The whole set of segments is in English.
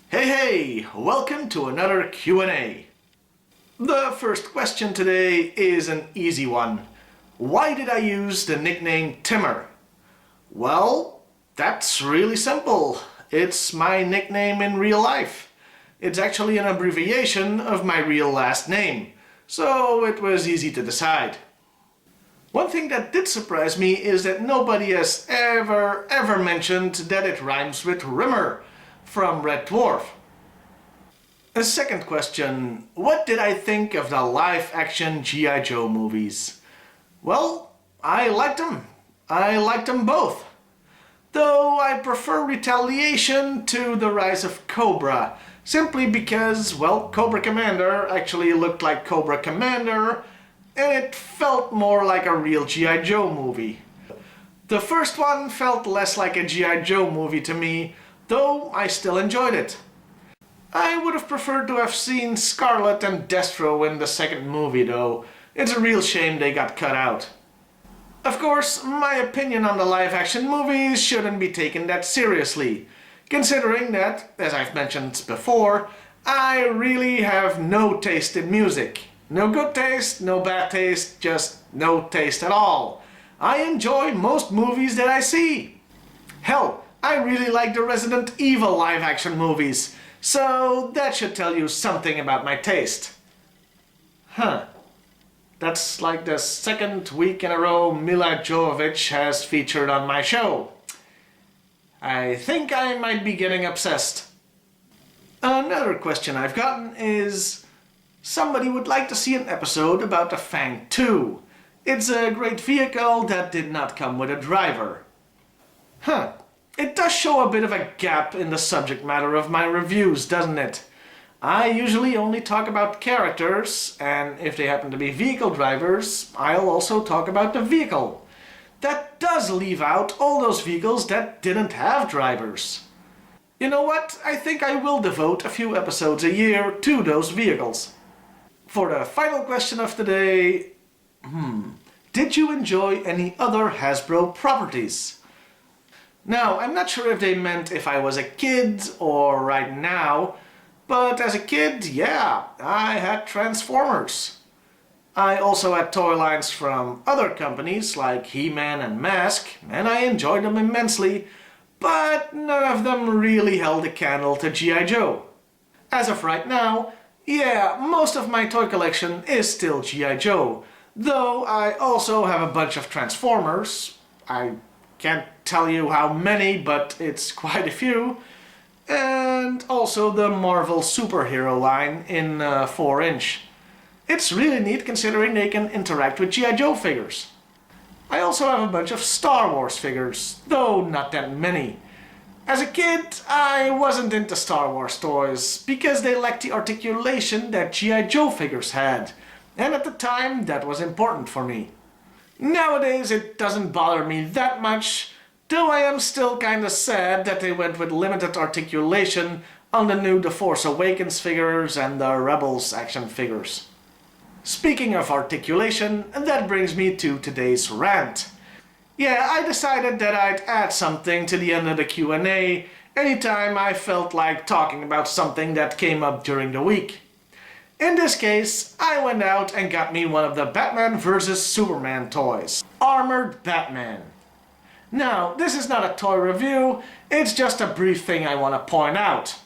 Hey, welcome to another Q&A. The first question today is an easy one. Why did I use the nickname Timmer? Well, that's really simple. It's my nickname in real life. It's actually an abbreviation of my real last name, so it was easy to decide. One thing that did surprise me is that nobody has ever mentioned that it rhymes with Rimmer from Red Dwarf. A second question, what did I think of the live-action G.I. Joe movies? Well, I liked them. I liked them both. Though I prefer Retaliation to The Rise of Cobra, simply because, well, Cobra Commander actually looked like Cobra Commander, and it felt more like a real G.I. Joe movie. The first one felt less like a G.I. Joe movie to me, though I still enjoyed it. I would have preferred to have seen Scarlet and Destro in the second movie though. It's a real shame they got cut out. Of course, my opinion on the live-action movies shouldn't be taken that seriously, considering that, as I've mentioned before, I really have no taste in music. No good taste, no bad taste, just no taste at all. I enjoy most movies that I see. Hell, I really like the Resident Evil live-action movies, so that should tell you something about my taste. Huh. That's like the second week in a row Mila Jovovich has featured on my show. I think I might be getting obsessed. Another question I've gotten is, somebody would like to see an episode about the Fang 2. It's a great vehicle that did not come with a driver. Huh. It does show a bit of a gap in the subject matter of my reviews, doesn't it? I usually only talk about characters, and if they happen to be vehicle drivers, I'll also talk about the vehicle. That does leave out all those vehicles that didn't have drivers. You know what? I think I will devote a few episodes a year to those vehicles. For the final question of the day, did you enjoy any other Hasbro properties? Now, I'm not sure if they meant if I was a kid or right now, but as a kid, yeah, I had Transformers. I also had toy lines from other companies like He-Man and Mask, and I enjoyed them immensely, but none of them really held a candle to G.I. Joe. As of right now, yeah, most of my toy collection is still G.I. Joe, though I also have a bunch of Transformers. I can't tell you how many, but it's quite a few. And also the Marvel superhero line in 4-inch. It's really neat considering they can interact with G.I. Joe figures. I also have a bunch of Star Wars figures, though not that many. As a kid, I wasn't into Star Wars toys because they lacked the articulation that G.I. Joe figures had, and at the time that was important for me. Nowadays it doesn't bother me that much, though I am still kinda sad that they went with limited articulation on the new The Force Awakens figures and the Rebels action figures. Speaking of articulation, that brings me to today's rant. Yeah, I decided that I'd add something to the end of the Q&A anytime I felt like talking about something that came up during the week. In this case, I went out and got me one of the Batman vs Superman toys. Armored Batman. Now, this is not a toy review, it's just a brief thing I want to point out.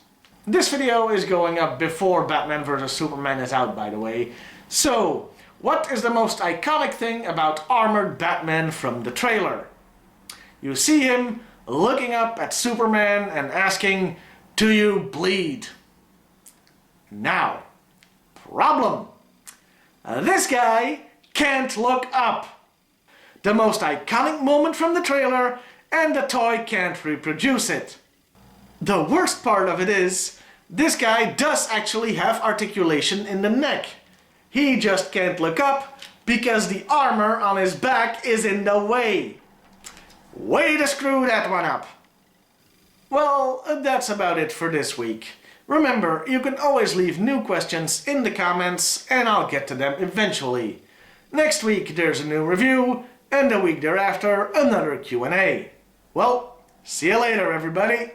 This video is going up before Batman vs Superman is out, by the way. So, what is the most iconic thing about Armored Batman from the trailer? You see him looking up at Superman and asking, "Do you bleed?" Now, problem. This guy can't look up. The most iconic moment from the trailer, and the toy can't reproduce it. The worst part of it is, this guy does actually have articulation in the neck. He just can't look up because the armor on his back is in the way. Way to screw that one up. Well, that's about it for this week. Remember, you can always leave new questions in the comments and I'll get to them eventually. Next week there's a new review, and a week thereafter another Q&A. Well, see you later, everybody.